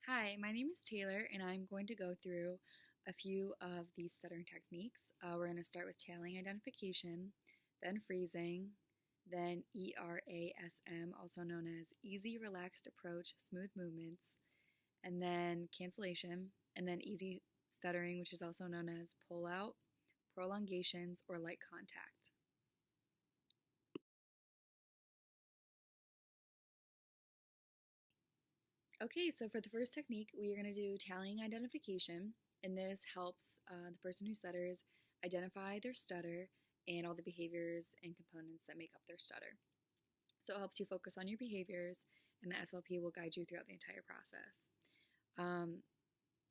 Hi, my name is Taylor, and I'm going to go through a few of these stuttering techniques. We're going to start with tailing identification, then freezing, then ERASM, also known as easy, relaxed approach, smooth movements, and then cancellation, and then easy stuttering, which is also known as pull out, prolongations, or light contact. Okay, so for the first technique, we are going to do tailing identification, and this helps the person who stutters identify their stutter and all the behaviors and components that make up their stutter. So it helps you focus on your behaviors, and the SLP will guide you throughout the entire process. And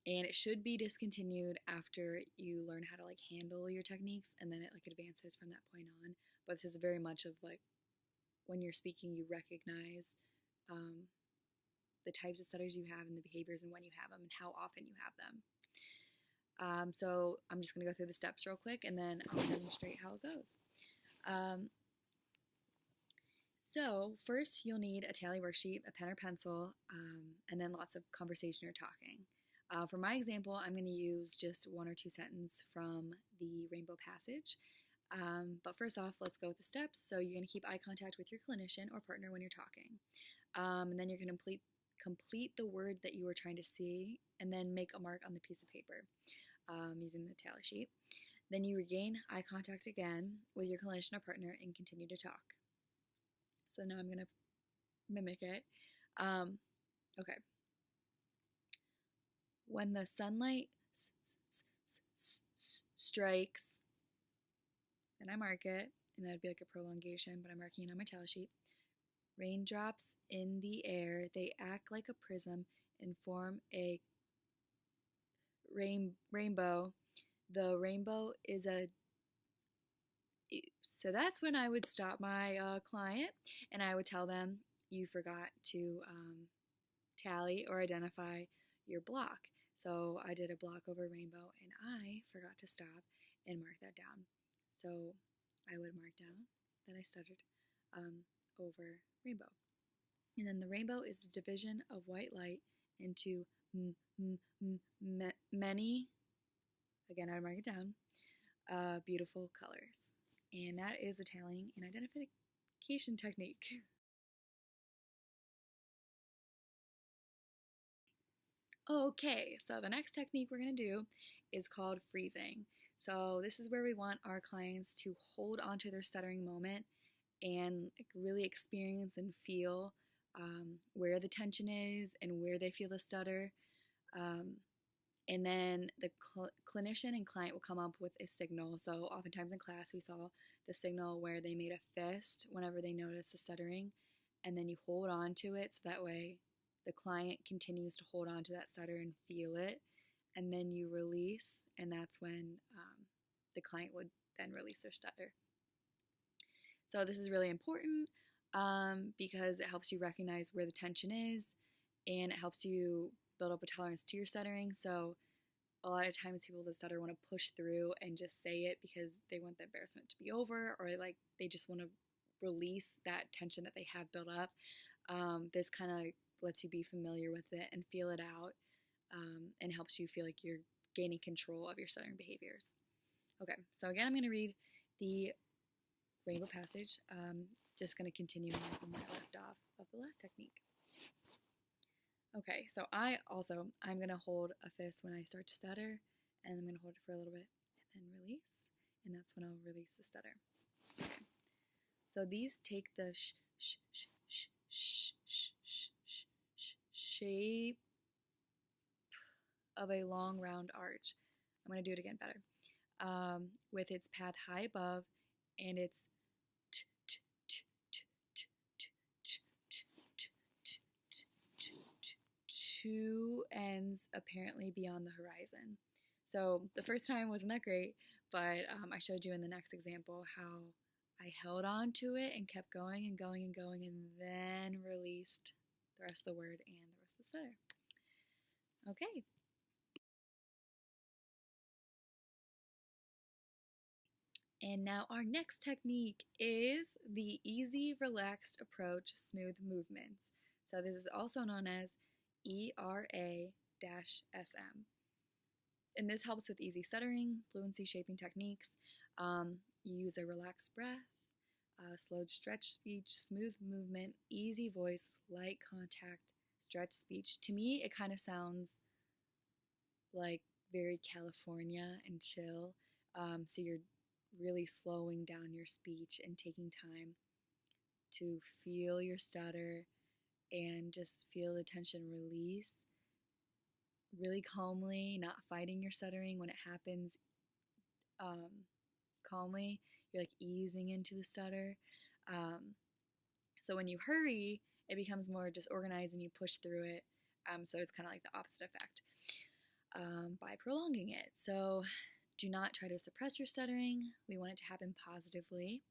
it should be discontinued after you learn how to handle your techniques, and then it advances from that point on. But this is very much of when you're speaking, you recognize the types of stutters you have and the behaviors and when you have them and how often you have them. So I'm just going to go through the steps real quick and then I'll demonstrate how it goes. So first you'll need a tally worksheet, a pen or pencil, and then lots of conversation or talking. For my example, I'm going to use just one or two sentences from the Rainbow Passage. But first off, let's go with the steps. So you're going to keep eye contact with your clinician or partner when you're talking. And then you're going to complete the word that you were trying to see and then make a mark on the piece of paper using the tally sheet. Then you regain eye contact again with your clinician or partner and continue to talk. So now I'm going to mimic it. Okay. When the sunlight strikes, then I mark it, and that'd be like a prolongation, but I'm marking it on my tally sheet. Raindrops in the air, they act like a prism and form a rainbow. The rainbow is a... So that's when I would stop my client and I would tell them, you forgot to tally or identify your block. So I did a block over rainbow and I forgot to stop and mark that down. So I would mark down that I stuttered over rainbow. And then the rainbow is the division of white light into many, again I would mark it down, beautiful colors. And that is the tailing and identification technique. Okay, so the next technique we're going to do is called freezing. So this is where we want our clients to hold onto their stuttering moment and really experience and feel where the tension is and where they feel the stutter. And then the clinician and client will come up with a signal. So oftentimes in class we saw the signal where they made a fist whenever they notice the stuttering, and then you hold on to it so that way the client continues to hold on to that stutter and feel it, and then you release, and that's when the client would then release their stutter. So this is really important because it helps you recognize where the tension is, and it helps you build up a tolerance to your stuttering. So a lot of times people that stutter want to push through and just say it because they want the embarrassment to be over, or they just want to release that tension that they have built up. This kind of lets you be familiar with it and feel it out, and helps you feel like you're gaining control of your stuttering behaviors. Okay, so again, I'm going to read the Rainbow Passage. Just going to continue on where I left off of the last technique. Okay, so I'm going to hold a fist when I start to stutter, and I'm going to hold it for a little bit and then release, and that's when I'll release the stutter. Okay, so these take the shape of a long round arch. I'm going to do it again better. With its path high above and its two ends apparently beyond the horizon. So the first time wasn't that great, but I showed you in the next example how I held on to it and kept going and going and going, and then released the rest of the word and the rest of the stutter. Okay. And now our next technique is the easy, relaxed approach, smooth movements. So this is also known as ERA-SM. And this helps with easy stuttering, fluency shaping techniques. You use a relaxed breath, slowed stretch speech, smooth movement, easy voice, light contact, stretch speech. To me, it kind of sounds like very California and chill. So you're really slowing down your speech and taking time to feel your stutter and just feel the tension release really calmly, not fighting your stuttering when it happens calmly. You're like easing into the stutter. So when you hurry, it becomes more disorganized and you push through it. So it's kind of like the opposite effect by prolonging it. So do not try to suppress your stuttering. We want it to happen positively.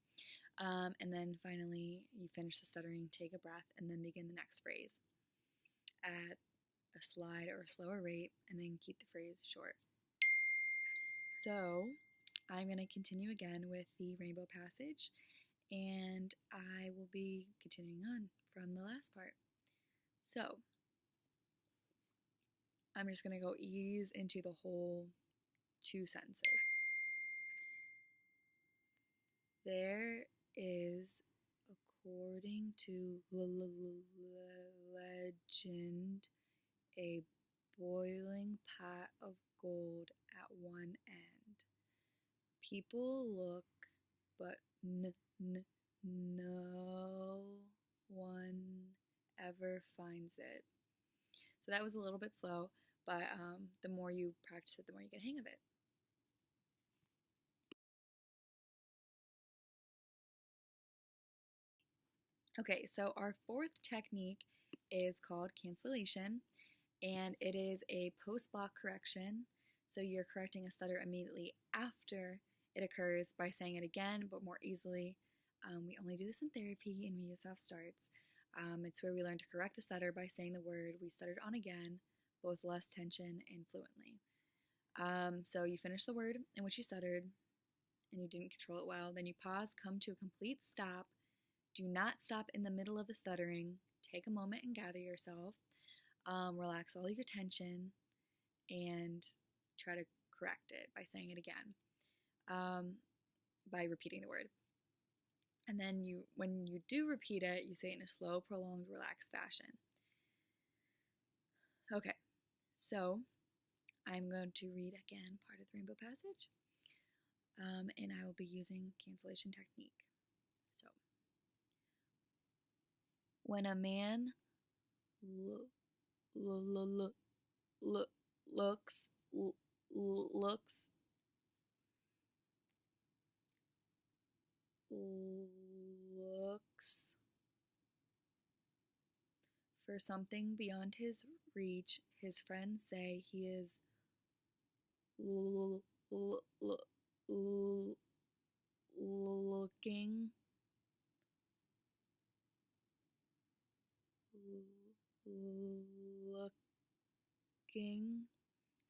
And then finally, you finish the stuttering, take a breath, and then begin the next phrase at a slide or a slower rate, and then keep the phrase short. So I'm going to continue again with the rainbow passage, and I will be continuing on from the last part. So I'm just going to go ease into the whole 2 sentences. There is, according to legend, a boiling pot of gold at one end. People look, but no one ever finds it. So that was a little bit slow, but the more you practice it, the more you get a hang of it. Okay, so our 4th technique is called cancellation, and it is a post-block correction. So you're correcting a stutter immediately after it occurs by saying it again, but more easily. We only do this in therapy, and we use soft starts. It's where we learn to correct the stutter by saying the word we stuttered on again, both less tension and fluently. So you finish the word in which you stuttered, and you didn't control it well. Then you pause, come to a complete stop. Do not stop in the middle of the stuttering. Take a moment and gather yourself. Relax all your tension and try to correct it by saying it again, by repeating the word. And then when you do repeat it, you say it in a slow, prolonged, relaxed fashion. Okay, so I'm going to read again part of the rainbow passage, and I will be using cancellation technique. So, when a man looks for something beyond his reach, his friends say he is looking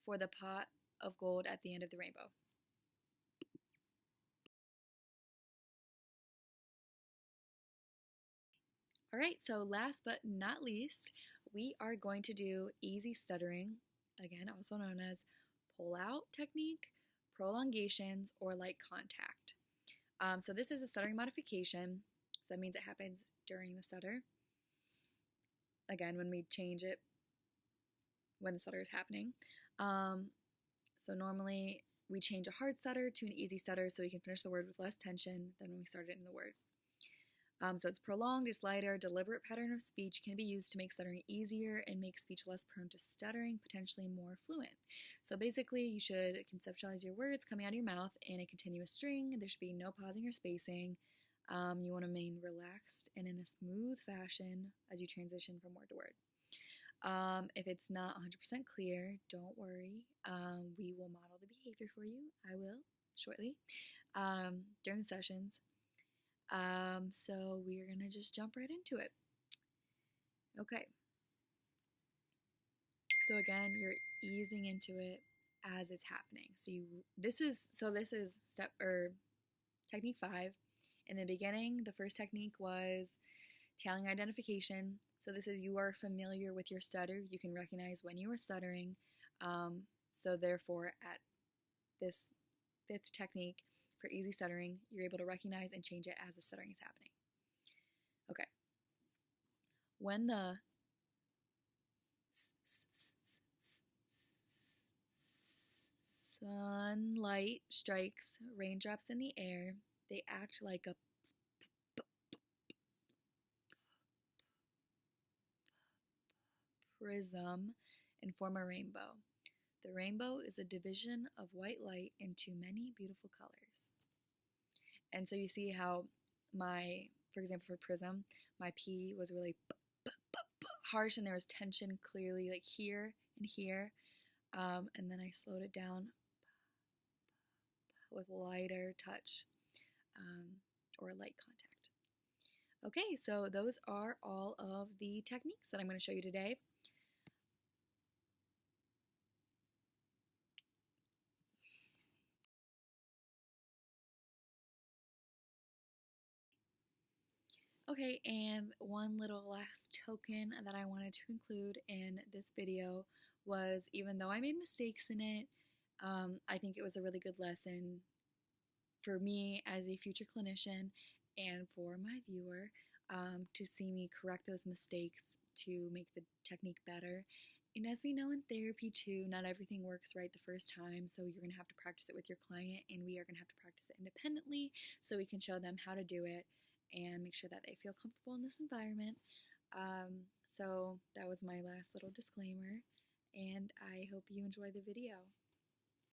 for the pot of gold at the end of the rainbow. All right, so last but not least, we are going to do easy stuttering, again, also known as pull-out technique, prolongations, or light contact. So this is a stuttering modification, so that means it happens during the stutter. Again, when we change it when the stutter is happening. So normally we change a hard stutter to an easy stutter so we can finish the word with less tension than when we started in the word. So it's prolonged, it's lighter, deliberate pattern of speech can be used to make stuttering easier and make speech less prone to stuttering, potentially more fluent. So basically, you should conceptualize your words coming out of your mouth in a continuous string. There should be no pausing or spacing. You want to remain relaxed and in a smooth fashion as you transition from word to word. If it's not 100% clear, don't worry. We will model the behavior for you. I will shortly during the sessions. So we're gonna just jump right into it. Okay. So again, you're easing into it as it's happening. So this is technique 5. In the beginning, the first technique was Tailing identification. So this is you are familiar with your stutter. You can recognize when you are stuttering. So therefore, at this fifth technique for easy stuttering, you're able to recognize and change it as the stuttering is happening. Okay. When the sunlight strikes raindrops in the air, they act like a prism and form a rainbow. The rainbow is a division of white light into many beautiful colors. And so you see how for example, for prism, my P was really harsh and there was tension clearly like here and here. And then I slowed it down with lighter touch or light contact. Okay, so those are all of the techniques that I'm going to show you today. Okay, and one little last token that I wanted to include in this video was, even though I made mistakes in it, I think it was a really good lesson for me as a future clinician and for my viewer to see me correct those mistakes to make the technique better. And as we know in therapy too, not everything works right the first time, so you're going to have to practice it with your client, and we are going to have to practice it independently so we can show them how to do it and make sure that they feel comfortable in this environment. So that was my last little disclaimer, and I hope you enjoy the video.